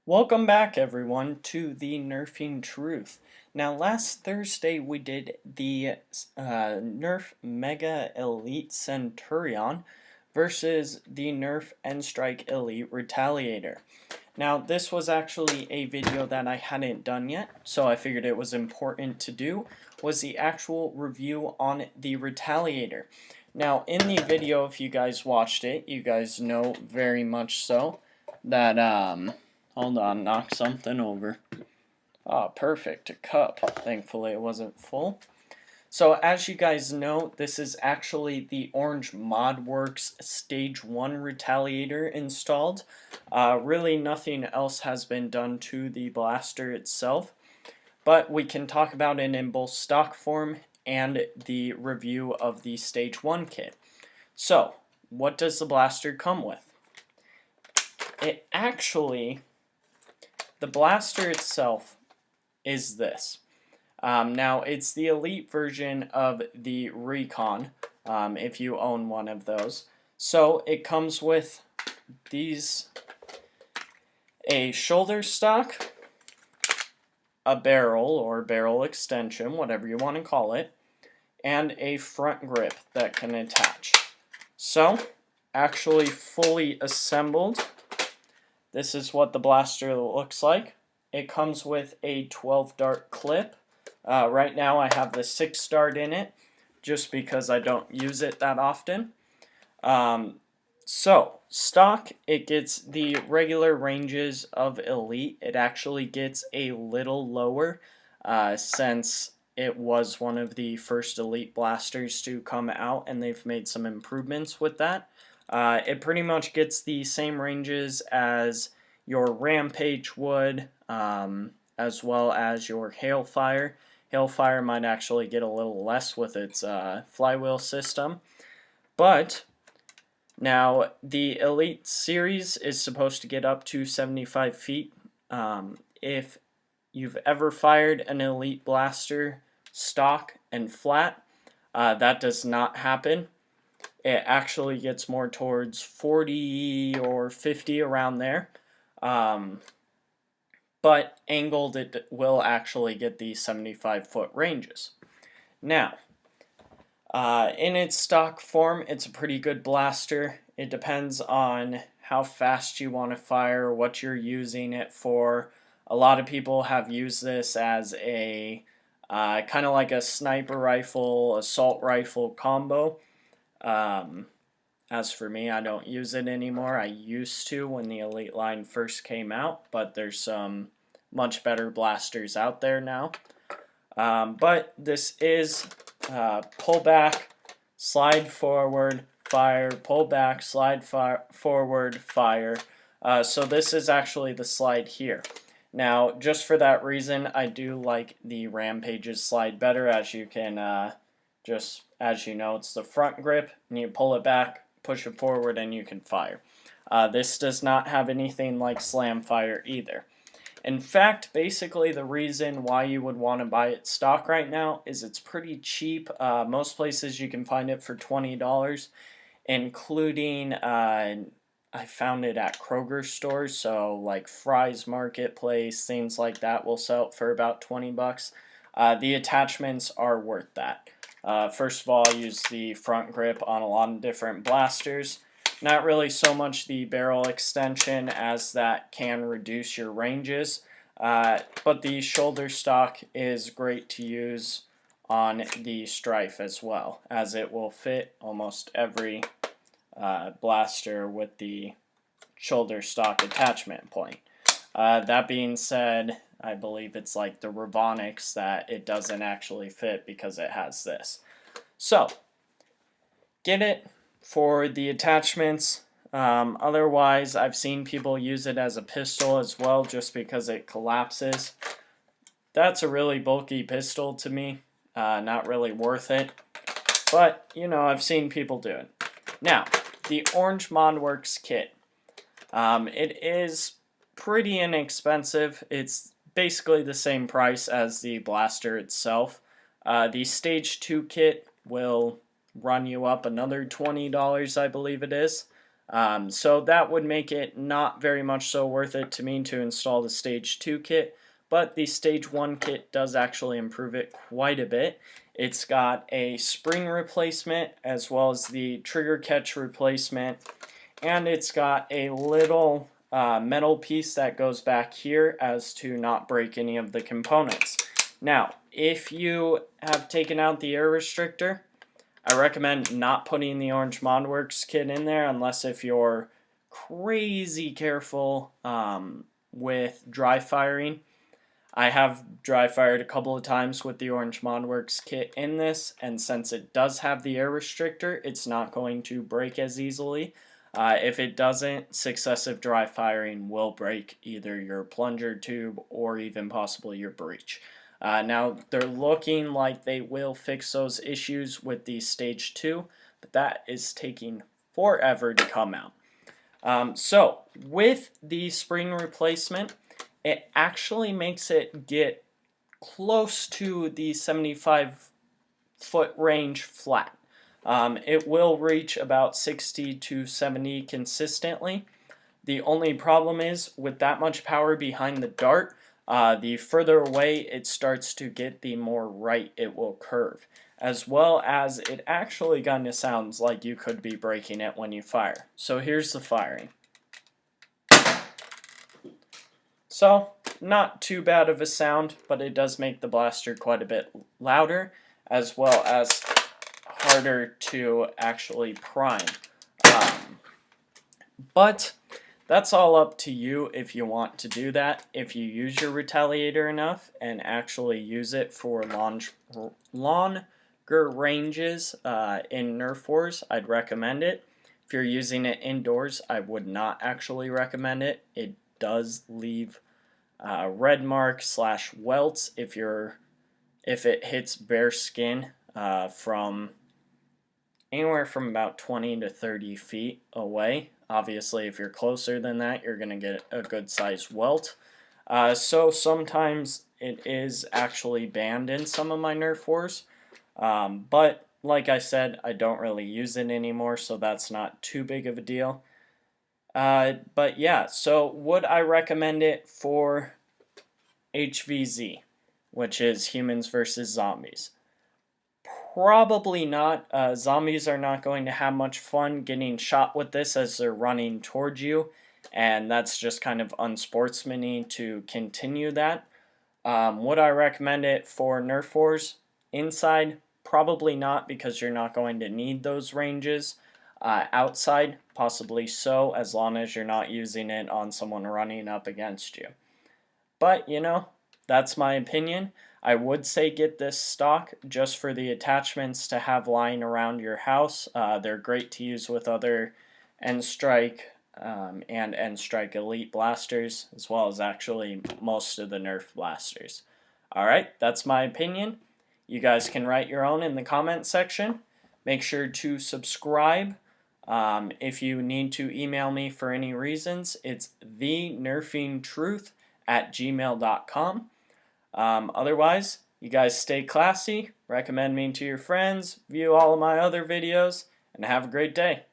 Welcome back, everyone, to the Nerfing Truth. Now, last Thursday we did the Nerf Mega Elite Centurion versus the Nerf N-Strike Elite Retaliator. Now, this was actually a video that I hadn't done yet, so I figured it was important to do, was the actual review on the Retaliator. Now, in the video, if you guys watched it, you guys know very much so that, hold on, knock something over. Ah, perfect, a cup. Thankfully it wasn't full. So as you guys know, this is actually the Orange ModWorks Stage 1 Retaliator installed. Really nothing else has been done to the blaster itself, but we can talk about it in both stock form and the review of the Stage 1 kit. So, what does the blaster come with? The blaster itself is this. Now, it's the Elite version of the Recon, if you own one of those. So, it comes with a shoulder stock, a barrel or barrel extension, whatever you want to call it, and a front grip that can attach. So, actually fully assembled, this is what the blaster looks like. It comes with a 12 dart clip. Right now I have the 6 dart in it, just because I don't use it that often. So, stock, it gets the regular ranges of Elite. It actually gets a little lower, since it was one of the first Elite blasters to come out, and they've made some improvements with that. It pretty much gets the same ranges as your Rampage would, as well as your Hailfire. Hailfire might actually get a little less with its flywheel system. But now the Elite series is supposed to get up to 75 feet. If you've ever fired an Elite blaster stock and flat, that does not happen. It actually gets more towards 40 or 50 around there. But angled, it will actually get the 75-foot ranges. Now, in its stock form, it's a pretty good blaster. It depends on how fast you want to fire, what you're using it for. A lot of people have used this as a kind of like a sniper rifle, assault rifle combo. As for me, I don't use it anymore. I used to when the Elite line first came out, but there's some much better blasters out there now. But this is pull back, slide forward, fire, pull back, slide forward, fire. So this is actually the slide here. Now, just for that reason, I do like the Rampage's slide better. As you can, as you know, it's the front grip, and you pull it back, push it forward, and you can fire. This does not have anything like slam fire either. In fact, basically the reason why you would want to buy it stock right now is it's pretty cheap. Most places you can find it for $20, including I found it at Kroger stores, so like Fry's Marketplace, things like that will sell it for about 20 bucks. The attachments are worth that. First of all, I use the front grip on a lot of different blasters. Not really so much the barrel extension, as that can reduce your ranges, but the shoulder stock is great to use on the Strife as well, as it will fit almost every blaster with the shoulder stock attachment point. That being said, I believe it's like the Ravonics that it doesn't actually fit because it has this. So, get it for the attachments. Otherwise, I've seen people use it as a pistol as well, just because it collapses. That's a really bulky pistol to me. Not really worth it. But, you know, I've seen people do it. Now, the Orange ModWorks kit. It is pretty inexpensive. It's basically the same price as the blaster itself. The Stage 2 kit will run you up another $20, I believe it is. So that would make it not very much so worth it to me to install the Stage 2 kit, but the Stage 1 kit does actually improve it quite a bit. It's got a spring replacement as well as the trigger catch replacement, and it's got a little metal piece that goes back here as to not break any of the components. Now, if you have taken out the air restrictor, I recommend not putting the Orange ModWorks kit in there unless if you're crazy careful with dry firing. I have dry fired a couple of times with the Orange ModWorks kit in this, and since it does have the air restrictor, it's not going to break as easily. If it doesn't, successive dry firing will break either your plunger tube or even possibly your breech. Now, they're looking like they will fix those issues with the Stage 2, but that is taking forever to come out. So, with the spring replacement, it actually makes it get close to the 75-foot range flat. It will reach about 60 to 70 consistently. The only problem is with that much power behind the dart, the further away it starts to get, the more right it will curve. As well as it actually kind of sounds like you could be breaking it when you fire. So here's the firing. So, not too bad of a sound, but it does make the blaster quite a bit louder, as well as harder to actually prime. But that's all up to you if you want to do that. If you use your Retaliator enough and actually use it for longer ranges in Nerf wars, I'd recommend it. If you're using it indoors, I would not actually recommend it. It does leave red marks / welts if it hits bare skin from anywhere from about 20 to 30 feet away. Obviously, if you're closer than that, you're going to get a good sized welt. So sometimes it is actually banned in some of my Nerf wars. But like I said, I don't really use it anymore, so that's not too big of a deal. But yeah, so would I recommend it for HVZ, which is humans versus zombies? Probably not. Zombies are not going to have much fun getting shot with this as they're running towards you, and that's just kind of unsportsmanly to continue that. Would I recommend it for Nerf wars? Inside, probably not, because you're not going to need those ranges. Outside, possibly so, as long as you're not using it on someone running up against you. But, you know, that's my opinion. I would say get this stock just for the attachments to have lying around your house. They're great to use with other N-Strike and N-Strike Elite blasters, as well as actually most of the Nerf blasters. Alright, that's my opinion. You guys can write your own in the comment section. Make sure to subscribe. If you need to email me for any reasons, it's thenerfingtruth@gmail.com. Otherwise, you guys stay classy, recommend me to your friends, view all of my other videos, and have a great day.